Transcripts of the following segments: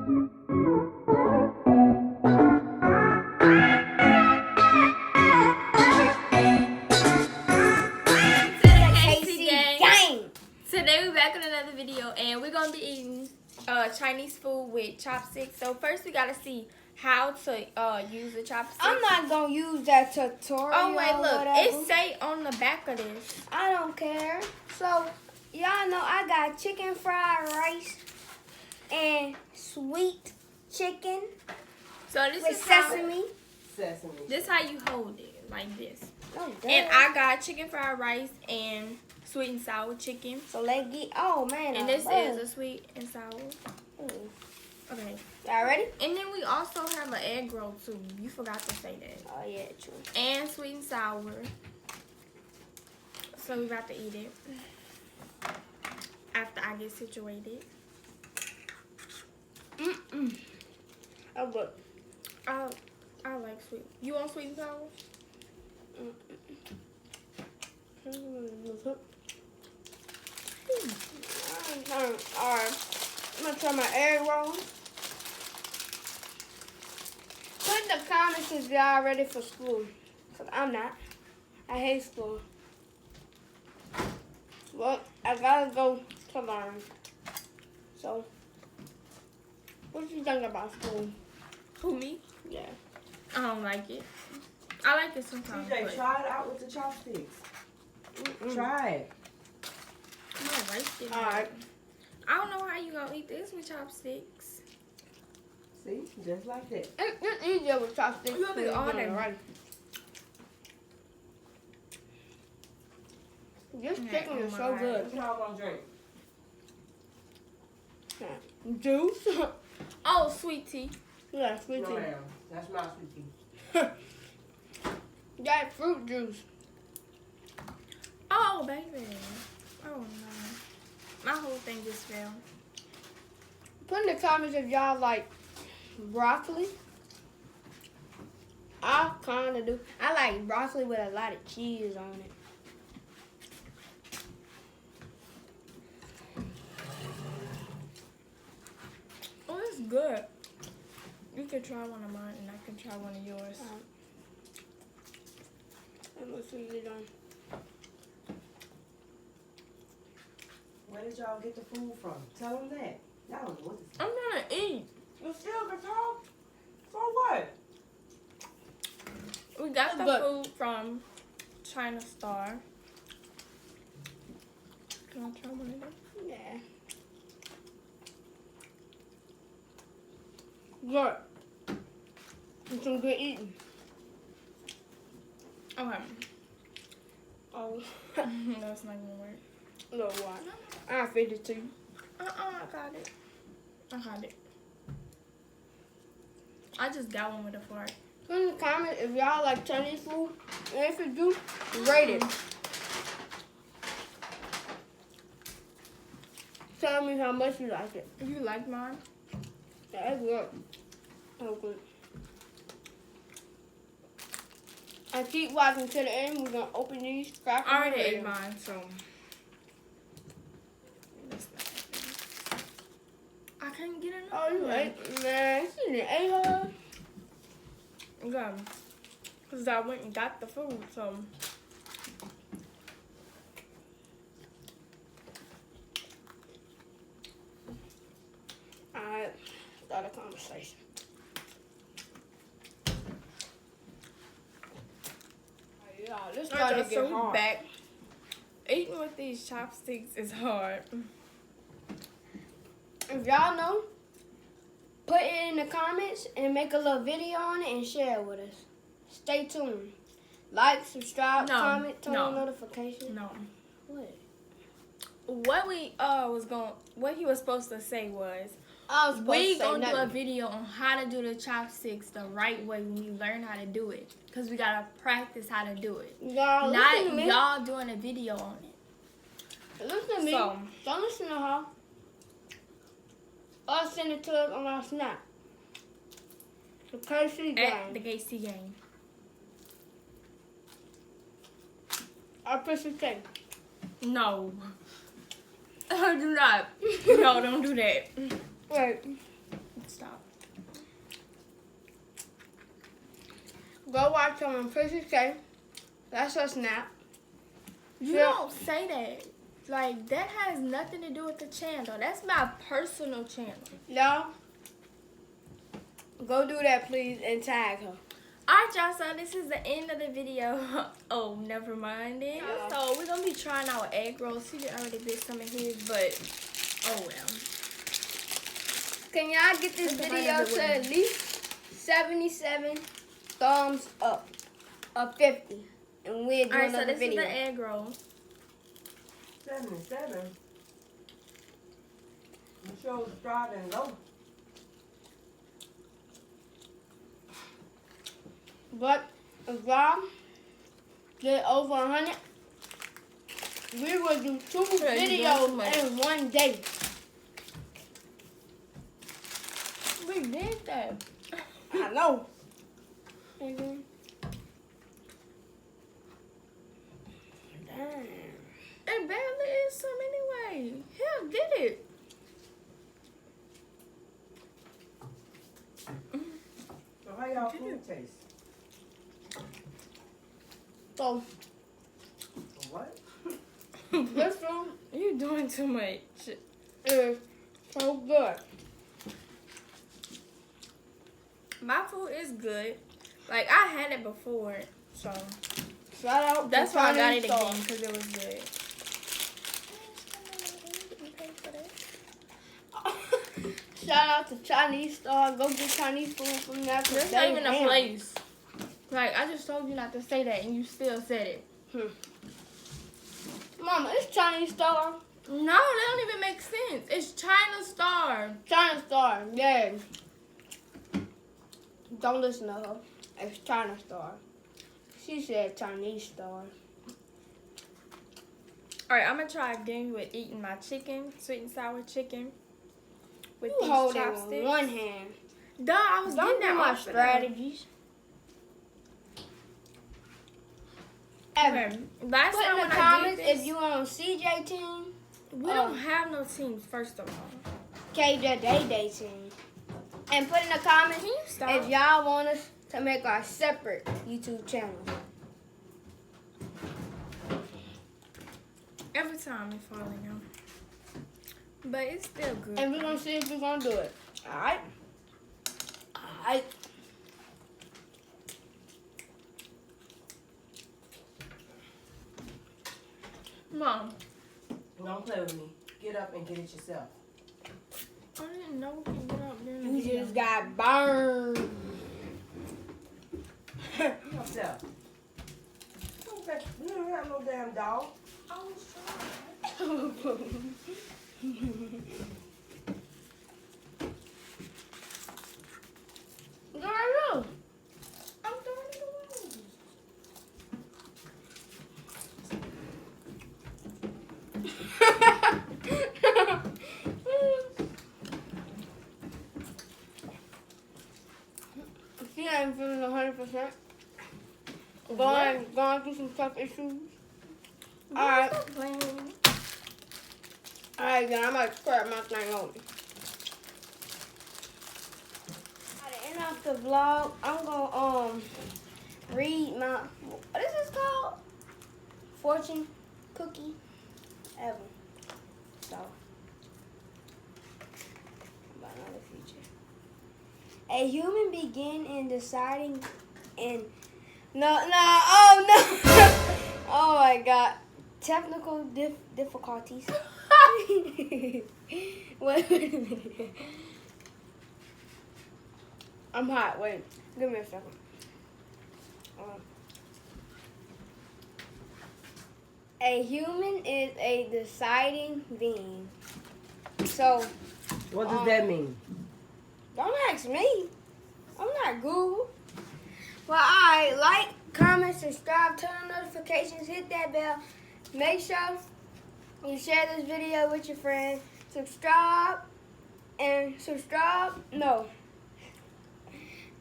Today we're back with another video, and we're gonna be eating Chinese food with chopsticks. So first we gotta see how to use the chopsticks. I'm not gonna use that tutorial. Oh wait, look, whatever. it say on the back of this. I don't care. So y'all know I got chicken fried rice and sweet chicken. So this with is sesame. This how you hold it, like this. Oh, and I got chicken fried rice and sweet and sour chicken. So let's get. Oh man. And this is a sweet and sour. Okay. Y'all ready? And then we also have an egg roll too. You forgot to say that. Oh yeah, true. And sweet and sour. So we about to eat it after I get situated. Oh good. I like sweet. You want sweet and sour? Alright. I'm gonna try my egg roll. Put in the comments if y'all ready for school. Cause I'm not. I hate school. Well, I gotta go to learn. So, what do you think about school? Who, me? Yeah. I don't like it. I like it sometimes. TJ, try it out with the chopsticks. Try it. I'm gonna waste it. Alright. I don't know how you gonna eat this with chopsticks. See? Just like that. It's easier with chopsticks. You'll be on it. Right. This chicken is so good. What y'all gonna drink? Juice? Oh, sweet tea. Yeah, sweet tea. No, ma'am. That's not sweet tea. That fruit juice. Oh, baby. Oh, no. My whole thing just fell. Put in the comments if y'all like broccoli. I kind of do. I like broccoli with a lot of cheese on it. Oh, it's good. You can try one of mine, and I can try one of yours. I'm gonna see it on. Where did y'all get the food from? Tell them that. Y'all don't know what to say. I'm gonna eat. You still can talk? For what? We got the Good. food from China Star. Can I try one of them? Yeah. Good. It's some good eating. Okay. Oh. That's not gonna work. Look what? I'll feed it to you. I got it. I got it. I just got one with a fork. Put in the comments if y'all like Chinese food. And if you do, rate it. Tell me how much you like it. You like mine? Yeah, it's good. Oh, good. I keep watching to the end. We're going to open these. Crack I already ate mine, so. I can't get enough. Oh, you ate? Man, you didn't ate her. Yeah. Because I went and got the food, so. Alright, start a conversation. Yeah, this I started to got get so hard. back. Eating with these chopsticks is hard. If y'all know, put it in the comments and make a little video on it and share it with us. Stay tuned. Like, subscribe, No, comment, turn on no. notifications. No. What? What he was supposed to say was, I was supposed we to say gonna do a nothing. video on how to do the chopsticks the right way when you learn how to do it. Cause we gotta practice how to do it. Y'all listen to Not me. y'all doing a video on it. Listen to me. So- Don't listen to her. Or send it to us on our Snap. The KCganggg. At the KCganggg. I push the thing. No. Do not. No, don't do that. Wait. stop. Go watch them on Princess K. That's a snap. You Yeah. don't say that. Like, that has nothing to do with the channel. That's my personal channel. No. Go do that, please, and tag her. Alright, y'all, so this is the end of the video. Oh, never mind then. So, we're going to be trying our egg rolls. He already did some of his, but oh well. Can y'all get this video to at least 77 thumbs up? Or 50. And we'll do Alright, so another this video. is the egg roll. 77. You sure driving low. But if y'all get over 100, we will do 2 Yeah, you doing too videos much. in one day. We did that. I know. Damn. It barely is some anyway. Hell, did it. So how y'all food taste? So, What? this one You doing too much. is so good. My food is good. Like, I had it before, so Shout out that's to why I got Chinese it Star. again, because it was good. Shout out to Chinese Star. Go get Chinese food from there. 'cause There's they not even a ham. place. Like, I just told you not to say that, and you still said it. Mama, it's Chinese Star. No, that don't even make sense. It's China Star. China Star, yeah. Don't listen to her. It's China Star. She said Chinese Star. Alright, I'm gonna try again with eating my chicken, sweet and sour chicken. With You these hold it chopsticks. with one hand. Duh, I was Don't getting do that my off of them. strategies. Ever. Okay, last Put time in the when I comments did this, if you on CJ team, we don't have no teams, first of all. KCganggg team. And put in the comments Can you stop? if y'all want us to make our separate YouTube channel. Every time it's falling out. But it's still good. And we're going to see if we're going to do it. Alright? Alright. Mom, Don't play with me. Get up and get it yourself. I didn't know we could get up there. in the You video. just got burned. Yourself. You don't have no damn dog. I was trying. Girl, I'm throwing it away. she ain't feeling 100%. Going through some tough issues. Alright. Stop playing with me. Alright, then I'm about to scrap my thing over. At the end of the vlog, I'm gonna read my, what is this called? Fortune cookie ever. So, about another feature. A human begin in deciding in oh no. Oh my god. Technical difficulties. Wait a minute. I'm hot. Wait. Give me a second. A human is a deciding being. So, What does that mean? don't ask me. I'm not Google. Well, alright. Like, comment, subscribe, turn on notifications, hit that bell. Make sure you share this video with your friends. No.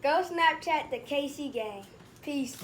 Go Snapchat the KCganggg. Peace.